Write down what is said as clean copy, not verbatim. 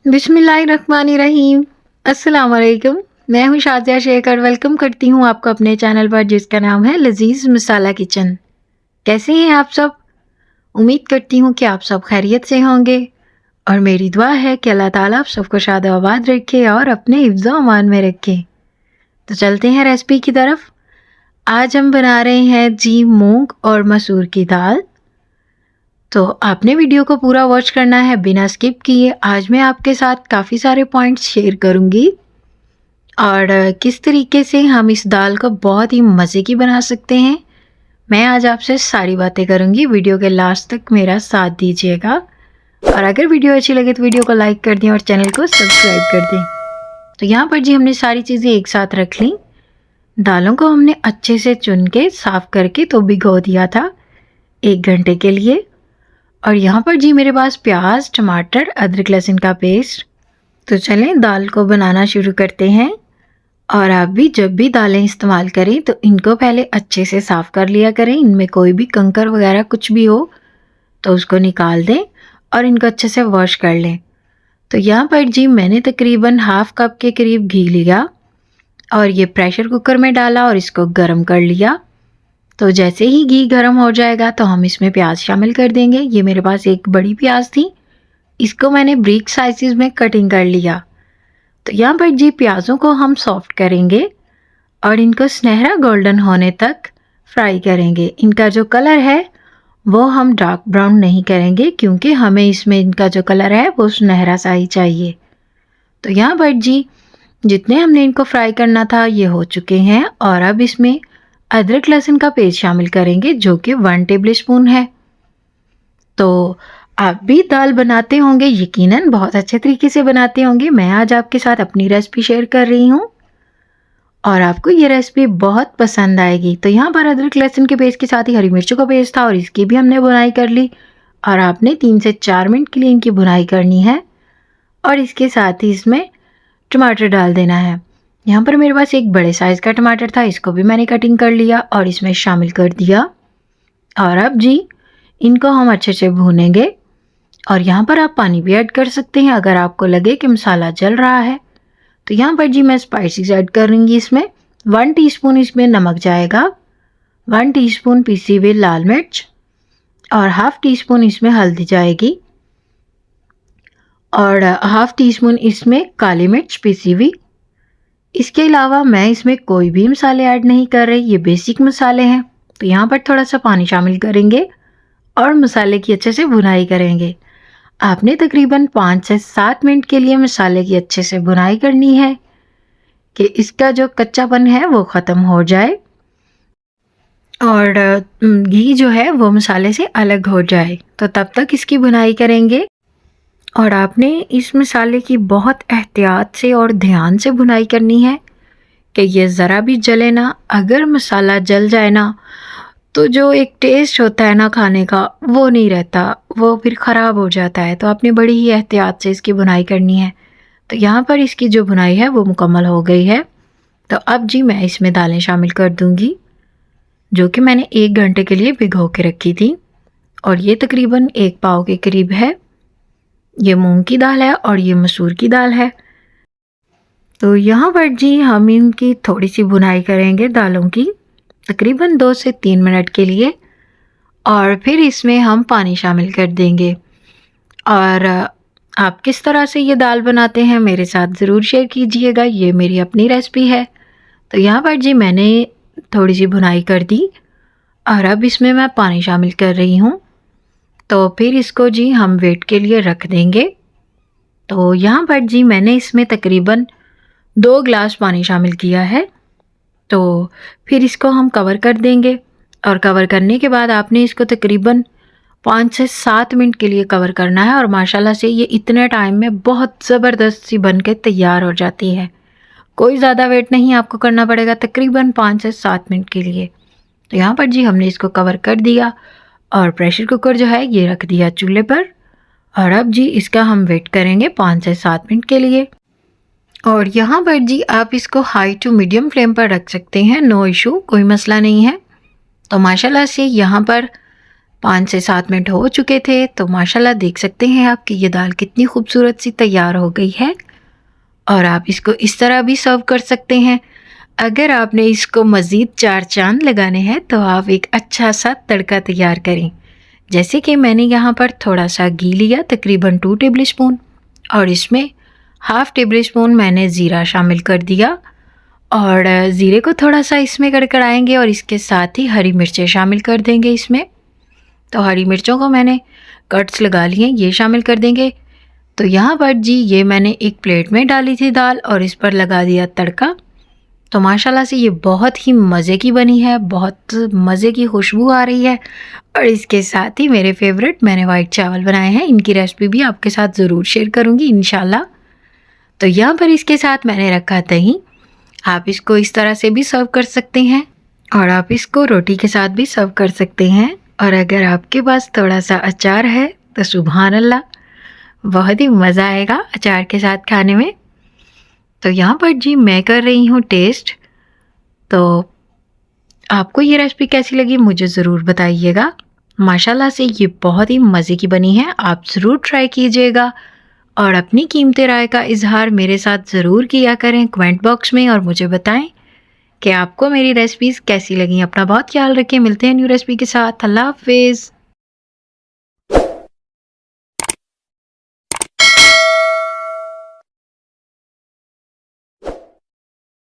बिस्मिल्लाहिर्रहमानिर्रहीम। अस्सलाम वालेकुम। मैं हूँ शाज़िया शेख और वेलकम करती हूँ आपको अपने चैनल पर जिसका नाम है लजीज़ मसाला किचन। कैसे हैं आप सब? उम्मीद करती हूँ कि आप सब खैरियत से होंगे और मेरी दुआ है कि अल्लाह ताला आप सबको शाद आबाद रखे और अपने हिफ्ज़ अमान में रखे। तो चलते हैं रेसिपी की तरफ। आज हम बना रहे हैं जी मूंग और मसूर की दाल। तो आपने वीडियो को पूरा वॉच करना है बिना स्किप किए। आज मैं आपके साथ काफ़ी सारे पॉइंट्स शेयर करूँगी और किस तरीके से हम इस दाल को बहुत ही मज़े की बना सकते हैं। मैं आज आपसे सारी बातें करूँगी। वीडियो के लास्ट तक मेरा साथ दीजिएगा और अगर वीडियो अच्छी लगे तो वीडियो को लाइक कर दें और चैनल को सब्सक्राइब कर दें। तो यहाँ पर जी हमने सारी चीज़ें एक साथ रख ली। दालों को हमने अच्छे से चुन के साफ़ करके तो भिगो दिया था 1 घंटे के लिए। और यहाँ पर जी मेरे पास प्याज, टमाटर, अदरक लहसुन का पेस्ट। तो चलें दाल को बनाना शुरू करते हैं। और आप भी जब भी दालें इस्तेमाल करें तो इनको पहले अच्छे से साफ़ कर लिया करें। इनमें कोई भी कंकर वगैरह कुछ भी हो तो उसको निकाल दें और इनको अच्छे से वॉश कर लें। तो यहाँ पर जी मैंने तकरीबन ½ कप के करीब घी लिया और ये प्रेशर कुकर में डाला और इसको गर्म कर लिया। तो जैसे ही घी गर्म हो जाएगा तो हम इसमें प्याज शामिल कर देंगे। ये मेरे पास एक बड़ी प्याज थी, इसको मैंने ब्रिक साइज़ में कटिंग कर लिया। तो यहाँ पर जी प्याज़ों को हम सॉफ्ट करेंगे और इनको सुनहरा गोल्डन होने तक फ्राई करेंगे। इनका जो कलर है वो हम डार्क ब्राउन नहीं करेंगे क्योंकि हमें इसमें इनका जो कलर है वो सुनहरा सा ही चाहिए। तो यहाँ पर जी जितने हमने इनको फ्राई करना था ये हो चुके हैं और अब इसमें अदरक लहसुन का पेस्ट शामिल करेंगे जो कि 1 टेबलस्पून है। तो आप भी दाल बनाते होंगे, यकीनन बहुत अच्छे तरीके से बनाते होंगे। मैं आज आपके साथ अपनी रेसिपी शेयर कर रही हूँ और आपको ये रेसिपी बहुत पसंद आएगी। तो यहाँ पर अदरक लहसुन के पेस्ट के साथ ही हरी मिर्चों का पेस्ट था और इसकी भी हमने भुनाई कर ली और आपने 3 से 4 मिनट के लिए इनकी भुनाई करनी है। और इसके साथ ही इसमें टमाटर डाल देना है। यहाँ पर मेरे पास एक बड़े साइज़ का टमाटर था, इसको भी मैंने कटिंग कर लिया और इसमें शामिल कर दिया। और अब जी इनको हम अच्छे से भूनेंगे और यहाँ पर आप पानी भी ऐड कर सकते हैं अगर आपको लगे कि मसाला जल रहा है। तो यहाँ पर जी मैं स्पाइसेस ऐड करूँगी। इसमें 1 टीस्पून इसमें नमक जाएगा, 1 टीस्पून पीसी हुई लाल मिर्च और ½ टीस्पून इसमें हल्दी जाएगी और ½ टीस्पून इसमें काली मिर्च पीसी हुई। इसके अलावा मैं इसमें कोई भी मसाले ऐड नहीं कर रही, ये बेसिक मसाले हैं। तो यहाँ पर थोड़ा सा पानी शामिल करेंगे और मसाले की अच्छे से भुनाई करेंगे। आपने तकरीबन 5 से 7 मिनट के लिए मसाले की अच्छे से भुनाई करनी है कि इसका जो कच्चापन है वो ख़त्म हो जाए और घी जो है वो मसाले से अलग हो जाए। तो तब तक इसकी भुनाई करेंगे और आपने इस मसाले की बहुत एहतियात से और ध्यान से भुनाई करनी है कि ये ज़रा भी जले ना। अगर मसाला जल जाए ना तो जो एक टेस्ट होता है ना खाने का वो नहीं रहता, वो फिर ख़राब हो जाता है। तो आपने बड़ी ही एहतियात से इसकी भुनाई करनी है। तो यहाँ पर इसकी जो भुनाई है वो मुकम्मल हो गई है। तो अब जी मैं इसमें दालें शामिल कर दूँगी जो कि मैंने 1 घंटे के लिए भिगो के रखी थी और ये तकरीबन 1 पाव के करीब है। ये मूंग की दाल है और ये मसूर की दाल है। तो यहाँ पर जी हम इनकी थोड़ी सी भुनाई करेंगे दालों की तकरीबन 2 से 3 मिनट के लिए और फिर इसमें हम पानी शामिल कर देंगे। और आप किस तरह से ये दाल बनाते हैं मेरे साथ ज़रूर शेयर कीजिएगा, ये मेरी अपनी रेसिपी है। तो यहाँ पर जी मैंने थोड़ी सी भुनाई कर दी और अब इसमें मैं पानी शामिल कर रही हूँ। तो फिर इसको जी हम वेट के लिए रख देंगे। तो यहाँ पर जी मैंने इसमें तकरीबन 2 गिलास पानी शामिल किया है। तो फिर इसको हम कवर कर देंगे और कवर करने के बाद आपने इसको तकरीबन 5 से 7 मिनट के लिए कवर करना है और माशाल्लाह से ये इतने टाइम में बहुत ज़बरदस्त सी बन के तैयार हो जाती है। कोई ज़्यादा वेट नहीं आपको करना पड़ेगा, तकरीबन 5 से 7 मिनट के लिए। तो यहाँ पर जी हमने इसको कवर कर दिया और प्रेशर कुकर जो है ये रख दिया चूल्हे पर और अब जी इसका हम वेट करेंगे 5 से 7 मिनट के लिए। और यहाँ पर जी आप इसको हाई टू मीडियम फ्लेम पर रख सकते हैं, नो इशू, कोई मसला नहीं है। तो माशाल्लाह से यहाँ पर 5 से 7 मिनट हो चुके थे, तो माशाल्लाह देख सकते हैं आप कि ये दाल कितनी खूबसूरत सी तैयार हो गई है। और आप इसको इस तरह भी सर्व कर सकते हैं। अगर आपने इसको मज़ीद 4 चाँद लगाने हैं तो आप एक अच्छा सा तड़का तैयार करें। जैसे कि मैंने यहाँ पर थोड़ा सा घी लिया, तकरीबन 2 टेबल स्पून, और इसमें हाफ़ टेबल स्पून मैंने ज़ीरा शामिल कर दिया। और ज़ीरे को थोड़ा सा इसमें कड़कड़ाएंगे और इसके साथ ही हरी मिर्चें शामिल कर देंगे इसमें। तो हरी मिर्चों को मैंने कट्स लगा लिए, ये शामिल कर देंगे। तो यहाँ पर जी ये मैंने एक प्लेट में डाली थी दाल और इस पर लगा दिया तड़का। तो माशाल्लाह से ये बहुत ही मज़े की बनी है, बहुत मज़े की खुशबू आ रही है। और इसके साथ ही मेरे फेवरेट मैंने वाइट चावल बनाए हैं, इनकी रेसिपी भी आपके साथ ज़रूर शेयर करूँगी इंशाल्लाह। तो यहाँ पर इसके साथ मैंने रखा दही। आप इसको इस तरह से भी सर्व कर सकते हैं और आप इसको रोटी के साथ भी सर्व कर सकते हैं। और अगर आपके पास थोड़ा सा अचार है तो सुभान अल्लाह, बहुत ही मज़ा आएगा अचार के साथ खाने में। तो यहाँ पर जी मैं कर रही हूँ टेस्ट। तो आपको ये रेसिपी कैसी लगी मुझे ज़रूर बताइएगा। माशाल्लाह से ये बहुत ही मज़े की बनी है, आप ज़रूर ट्राई कीजिएगा और अपनी कीमती राय का इजहार मेरे साथ ज़रूर किया करें कमेंट बॉक्स में और मुझे बताएं कि आपको मेरी रेसिपीज़ कैसी लगी। अपना बहुत ख्याल रखें, मिलते हैं न्यू रेसिपी के साथ। अल्लाह हाफिज़।